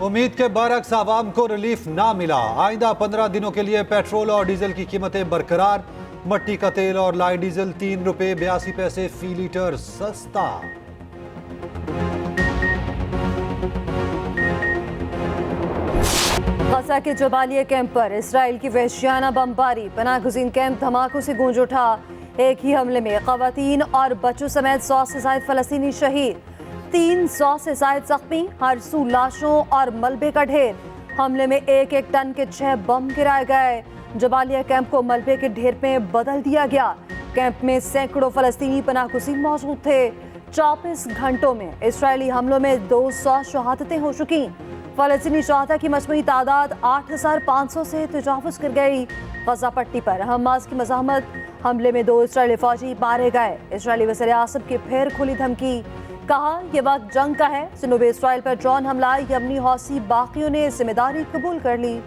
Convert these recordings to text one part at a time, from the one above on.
امید کے برعکس عوام کو ریلیف نہ ملا۔ آئندہ 15 دنوں کے لیے پیٹرول اور ڈیزل کی قیمتیں برقرار۔ مٹی کا تیل اور لائٹ ڈیزل 3 روپے 82 پیسے فی لیٹر سستا۔ غزہ کے جبالیہ کیمپ پر اسرائیل کی وحشیانہ بمباری، پناہ گزین کیمپ دھماکوں سے گونج اٹھا۔ ایک ہی حملے میں خواتین اور بچوں سمیت 100 سے زائد فلسطینی شہید، 300 سے زائد زخمی، ہر سو لاشوں اور ملبے کا ڈھیر۔ حملے میں 1 ٹن کے 6 بم گرائے گئے۔ جبالیہ کیمپ کو ملبے کے ڈھیر میں بدل دیا گیا۔ کیمپ میں سینکڑوں فلسطینی پناہ گزین موجود تھے۔ 24 گھنٹوں میں اسرائیلی حملوں میں 200 شہادتیں ہو چکی۔ فلسطینی شہداء کی مجموعی تعداد 8500 سے تجاوز کر گئی۔ غزہ پٹی پر حماس کی مزاحمت، حملے میں 2 اسرائیلی فوجی مارے گئے۔ اسرائیلی وزیر اعظم کی پھر کھلی دھمکی، کہا یہ وقت جنگ کا ہے۔ جنوب اسرائیل پر ڈرون حملہ، یمنی حوثی باغیوں نے ذمہ داری قبول کر لی۔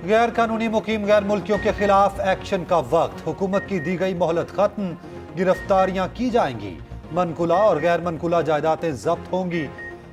غیر قانونی مقیم غیر ملکیوں کے خلاف ایکشن کا وقت، حکومت کی دی گئی مہلت ختم، گرفتاریاں کی جائیں گی، منقولہ اور غیر منقولہ جائیدادیں ضبط ہوں گی،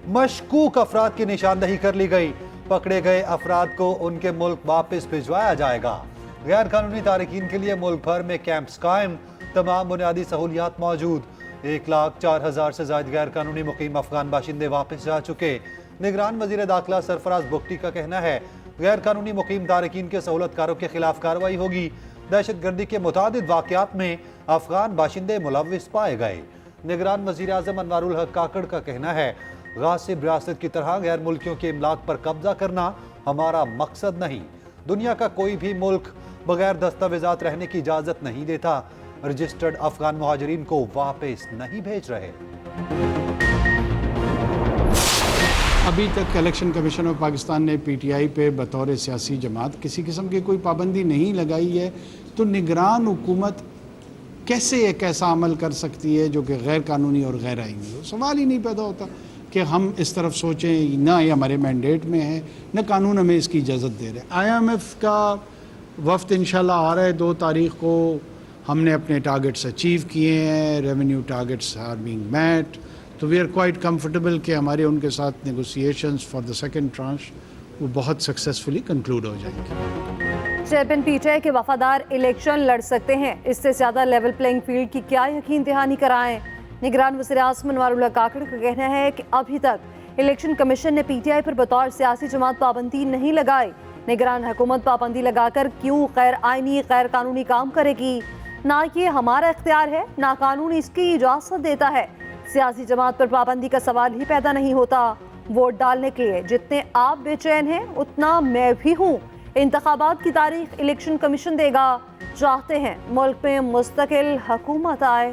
مشکوک افراد کی نشاندہی کر لی گئی، پکڑے گئے افراد کو ان کے ملک واپس بھجوایا جائے گا۔ غیر قانونی تارکین کے لیے ملک بھر میں کیمپس قائم، تمام بنیادی سہولیات موجود۔ 1,04,000 سے زائد غیر قانونی مقیم افغان باشندے واپس جا چکے۔ نگران وزیر داخلہ سرفراز بگٹی کا کہنا ہے غیر قانونی مقیم تارکین کے سہولت کاروں کے خلاف کارروائی ہوگی۔ دہشت گردی کے متعدد واقعات میں افغان باشندے ملوث پائے گئے۔ نگران وزیر اعظم انوار الحق کاکڑ کا کہنا ہے غاصب ریاست کی طرح غیر ملکیوں کے املاک پر قبضہ کرنا ہمارا مقصد نہیں۔ دنیا کا کوئی بھی ملک بغیر دستاویزات رہنے کی اجازت نہیں دیتا۔ رجسٹرڈ افغان مہاجرین کو واپس نہیں بھیج رہے۔ ابھی تک الیکشن کمیشن آف پاکستان نے پی ٹی آئی پہ بطور سیاسی جماعت کسی قسم کی کوئی پابندی نہیں لگائی ہے، تو نگران حکومت کیسے ایک ایسا عمل کر سکتی ہے جو کہ غیر قانونی اور غیر آئینی ہو؟ سوال ہی نہیں پیدا ہوتا کہ ہم اس طرف سوچیں، نہ یہ ہمارے مینڈیٹ میں ہے، نہ قانون ہمیں اس کی اجازت دے رہے۔ آئی ایم ایف کا وفد انشاءاللہ آ رہا ہے 2 تاریخ کو۔ ہم نے اپنے ٹارگٹس اچیو کیے ہیں، revenue targets are being met, تو وی آر کوائٹ کمفرٹیبل کہ ہمارے ان کے ساتھ نیگوسیشنز فار دا سیکنڈ ٹرانش وہ بہت سکسیسفلی کنکلوڈ ہو جائیں گے۔ چیئرمین پی ٹی آئی کے وفادار الیکشن لڑ سکتے ہیں، اس سے زیادہ لیول پلینگ فیلڈ کی کیا یقین دہانی کرائیں؟ نگران وزیر اعظم انوار اللہ کاکڑ کا کہنا ہے کہ ابھی تک الیکشن کمیشن نے پی ٹی آئی پر بطور سیاسی جماعت پابندی نہیں لگائی۔ نگران حکومت پابندی لگا کر کیوں غیر آئینی غیر قانونی کام کرے گی؟ نہ یہ ہمارا اختیار ہے، نہ قانون اس کی اجازت دیتا ہے۔ سیاسی جماعت پر پابندی کا سوال ہی پیدا نہیں ہوتا۔ ووٹ ڈالنے کے لیے جتنے آپ بے چین ہیں اتنا میں بھی ہوں۔ انتخابات کی تاریخ الیکشن کمیشن دے گا۔ چاہتے ہیں ملک میں مستقل حکومت آئے۔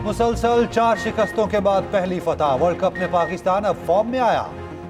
مسلسل 4 شکستوں کے بعد پہلی فتح، ورلڈ کپ میں پاکستان اب فارم میں آیا۔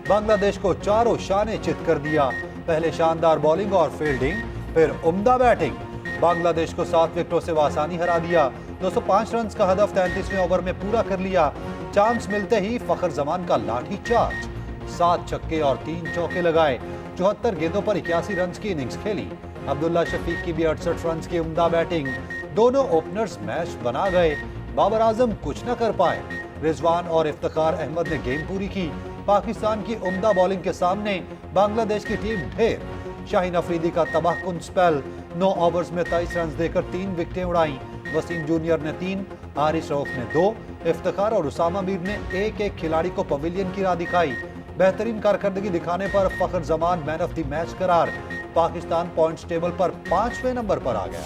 بنگلہ دیش کو چاروں شانے چت کر دیا۔ پہلے شاندار بولنگ اور فیلڈنگ، پھر عمدہ بیٹنگ۔ بنگلہ دیش کو 7 وکٹوں سے بآسانی ہرا دیا۔ 205 رنز کا ہدف 33ویں اوور میں پورا کر لیا۔ چانس ملتے ہی فخر زمان کا لاٹھی چارج، 7 چھکے اور 3 چوکے لگائے۔ 74 گیندوں پر 81 رنز کی اننگز کھیلی۔ عبداللہ شفیق کی بھی 68 رنز کی عمدہ بیٹنگ۔ دونوں اوپنرز میچ بنا گئے، بابر اعظم کچھ نہ کر پائے۔ رضوان اور افتخار احمد نے گیم پوری کی۔ پاکستان کی عمدہ بولنگ کے سامنے بنگلہ دیش کی ٹیم ڈھیر۔ شاہین افریدی کا تباہ کن سپیل، 9 اوورز میں 23 رنز دے کر 3 وکٹیں اڑائیں۔ وسیم جونیئر نے 3، حارث رؤف نے 2، افتخار اور اسامہ میر نے ایک کھلاڑی کو پویلین کی راہ دکھائی۔ بہترین کارکردگی دکھانے پر فخر زمان مین آف دی میچ قرار۔ پاکستان پوائنٹس ٹیبل پر 5ویں نمبر پر آ گیا۔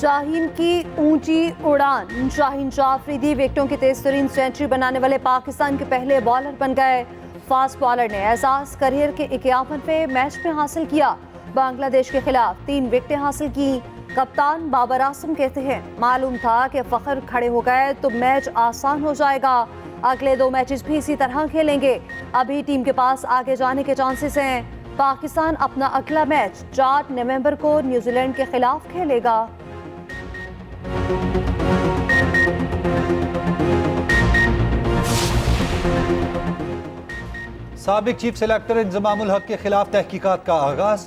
شاہین کی اونچی اڑان، شاہین شاہ افریدی وکٹوں کی تیز ترین سینچری بنانے والے پاکستان کے پہلے بالر بن گئے۔ فاسٹ بالر نے اعزاز کیریئر کے 51ویں میچ میں حاصل کیا۔ بنگلہ دیش کے خلاف 3 وکٹیں حاصل کی۔ کپتان بابر اعظم کہتے ہیں معلوم تھا کہ فخر کھڑے ہو گئے تو میچ آسان ہو جائے گا۔ اگلے 2 میچز بھی اسی طرح کھیلیں گے۔ ابھی ٹیم کے پاس آگے جانے کے چانسز ہیں۔ پاکستان اپنا اگلا میچ 4 نومبر کو نیوزی لینڈ کے خلاف کھیلے گا۔ سابق چیف سلیکٹر انضمام الحق کے خلاف تحقیقات کا آغاز،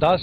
10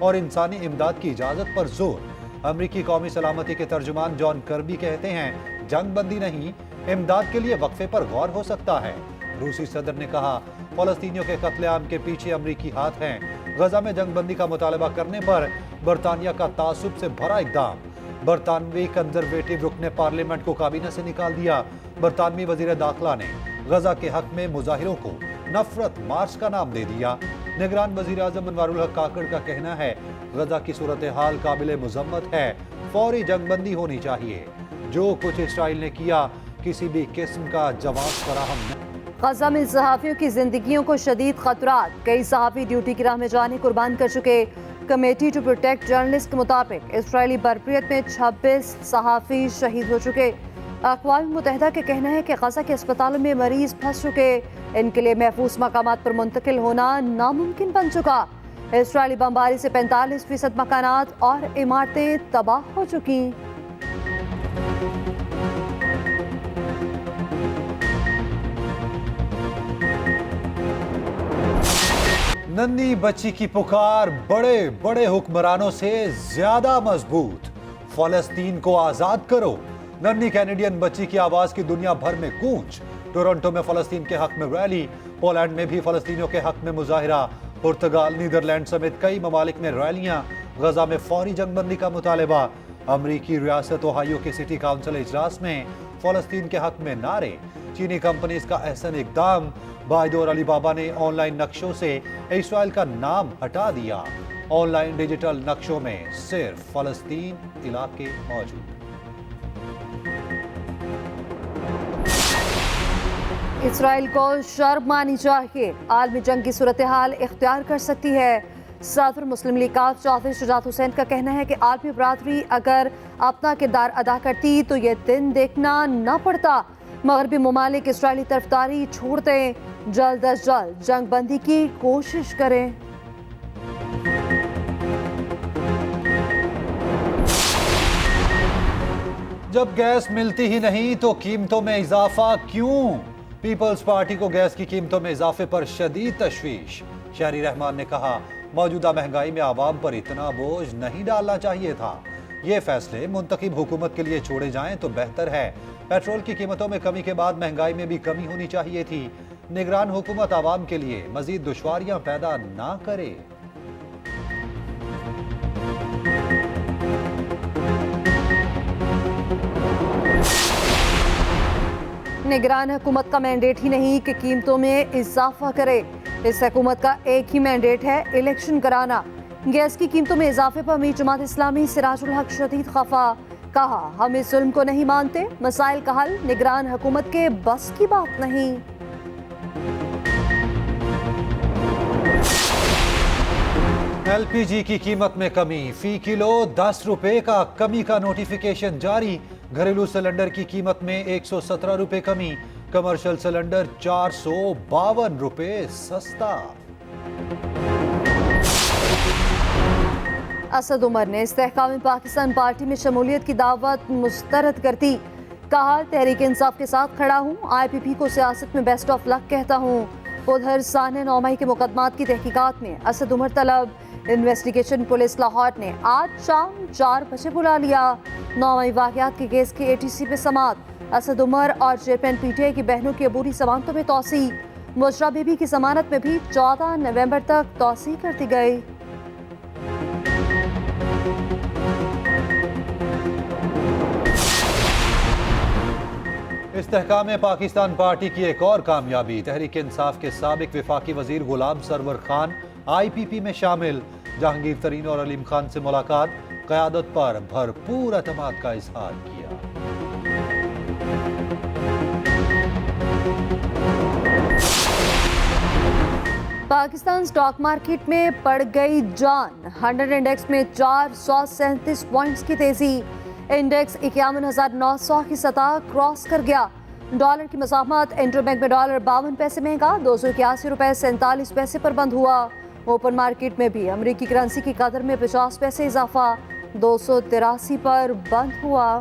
اور انسانی امداد کی اجازت پر زور۔ امریکی قومی سلامتی کے ترجمان جان کربی کہتے ہیں جنگ بندی نہیں، امداد کے لیے وقفے پر غور ہو سکتا ہے۔ روسی صدر نے کہا فلسطینیوں کے قتل عام کے پیچھے امریکی ہاتھ ہیں۔ غزہ میں جنگ بندی کا مطالبہ کرنے پر برطانیہ کا تعصب سے بھرا اقدام۔ برطانوی کنزرویٹو رکن پارلیمنٹ کو کابینہ سے نکال دیا۔ برطانوی وزیر داخلہ نے غزہ کے حق میں مظاہروں کو نفرت مارچ کا نام دے دیا۔ نگران وزیر اعظم انوار الحق کاکڑ کا کہنا ہے غزہ کی صورتحال قابل مذمت ہے، فوری جنگ بندی ہونی چاہیے۔ جو کچھ اسرائیل نے کیا کسی بھی قسم کا جواب فراہم نہیں۔ غزہ میں صحافیوں کی زندگیوں کو شدید خطرات، کئی صحافی ڈیوٹی کی راہ میں جانے قربان کر چکے۔ کمیٹی ٹو پروٹیکٹ جرنلسٹ کے مطابق اسرائیلی برپریت میں 26 صحافی شہید ہو چکے۔ اقوام متحدہ کا کہنا ہے کہ غزہ کے اسپتالوں میں مریض پھنس چکے، ان کے لیے محفوظ مقامات پر منتقل ہونا ناممکن بن چکا۔ اسرائیلی بمباری سے 45% مکانات اور عمارتیں تباہ ہو چکی۔ ننھی بچی کی پکار بڑے بڑے حکمرانوں سے زیادہ مضبوط، فلسطین کو آزاد کرو۔ ننھی کینیڈین بچی کی آواز کی دنیا بھر میں گونج۔ ٹورنٹو میں فلسطین کے حق میں ریلی، پولینڈ میں بھی فلسطینیوں کے حق میں مظاہرہ، پرتگال، نیدرلینڈ سمیت کئی ممالک میں ریلیاں، غزہ میں فوری جنگ بندی کا مطالبہ۔ امریکی ریاست اوہایو کے سٹی کاؤنسل اجلاس میں فلسطین کے حق میں نعرے۔ چینی کمپنیز کا احسن اقدام، بائیدو اور علی بابا نے آن لائن نقشوں سے اسرائیل کا نام ہٹا دیا۔ آن لائن ڈیجیٹل نقشوں میں صرف فلسطین علاقے موجود۔ اسرائیل کو شرم آنی چاہیے، عالمی جنگ کی صورتحال اختیار کر سکتی ہے۔ صدر مسلم لیگ چودھری شجاعت حسین کا کہنا ہے کہ عالمی برادری اگر اپنا کردار ادا کرتی تو یہ دن دیکھنا نہ پڑتا۔ مغربی ممالک اسرائیلی طرفداری چھوڑ دیں، جلد از جلد جنگ بندی کی کوشش کریں۔ جب گیس ملتی ہی نہیں تو قیمتوں میں اضافہ کیوں؟ پیپلز پارٹی کو گیس کی قیمتوں میں اضافے پر شدید تشویش۔ شہری رحمان نے کہا موجودہ مہنگائی میں عوام پر اتنا بوجھ نہیں ڈالنا چاہیے تھا، یہ فیصلے منتخب حکومت کے لیے چھوڑے جائیں تو بہتر ہے۔ پیٹرول کی قیمتوں میں کمی کے بعد مہنگائی میں بھی کمی ہونی چاہیے تھی۔ نگران حکومت عوام کے لیے مزید دشواریاں پیدا نہ کرے۔ نگران حکومت کا مینڈیٹ ہی نہیں کہ قیمتوں میں اضافہ کرے، اس حکومت کا ایک ہی مینڈیٹ ہے الیکشن کرانا۔ گیس کی قیمتوں میں اضافے پر امیر جماعت اسلامی سراج الحق شدید خفا، کہا ہم اس ظلم کو نہیں مانتے، مسائل کا حل نگران حکومت کے بس کی بات نہیں۔ ایل پی جی کی قیمت میں کمی، فی کلو 10 روپے کا کمی کا نوٹیفیکیشن جاری۔ گھریلو سلنڈر کی قیمت میں 117 روپے کمی، کمرشل سلنڈر 452 روپے سستا۔ اسد عمر نے استحکام پاکستان پارٹی میں شمولیت کی دعوت مسترد کر دی، کہا تحریک انصاف کے ساتھ کھڑا ہوں، آئی پی پی کو سیاست میں بیسٹ آف لک کہتا ہوں۔ ادھر سانحہ 9 مئی کے مقدمات کی تحقیقات میں اسد عمر طلب، انویسٹیگیشن پولیس لاہور نے آج شام 4 بجے بلا لیا۔ 9 مئی واقعات کے کیس کی ATC پہ سماعت، اسد عمر اور چیئرمین PTI کی بہنوں کی عبوری ضمانتوں میں توسیع، مشرا بی بی کی ضمانت میں بھی 14 نومبر تک توسیع کر دی گئی۔ استحکام پاکستان پارٹی کی ایک اور کامیابی، تحریک انصاف کے سابق وفاقی وزیر غلام سرور خان IPP میں شامل۔ جہانگیر ترین اور علیم خان سے ملاقات، قیادت پر بھرپور اعتماد کا اظہار کیا۔ پاکستان سٹاک مارکیٹ میں پڑ گئی جان، 100 انڈیکس میں 437 پوائنٹس کی تیزی، انڈیکس 51,900 کی سطح کراس کر گیا۔ ڈالر کی مزاحمت، انٹر بینک میں ڈالر 52 پیسے مہنگا، 281 روپے 47 پیسے پر بند ہوا۔ اوپن مارکیٹ میں بھی امریکی کرنسی کی قدر میں 50 پیسے اضافہ، 283 پر بند ہوا۔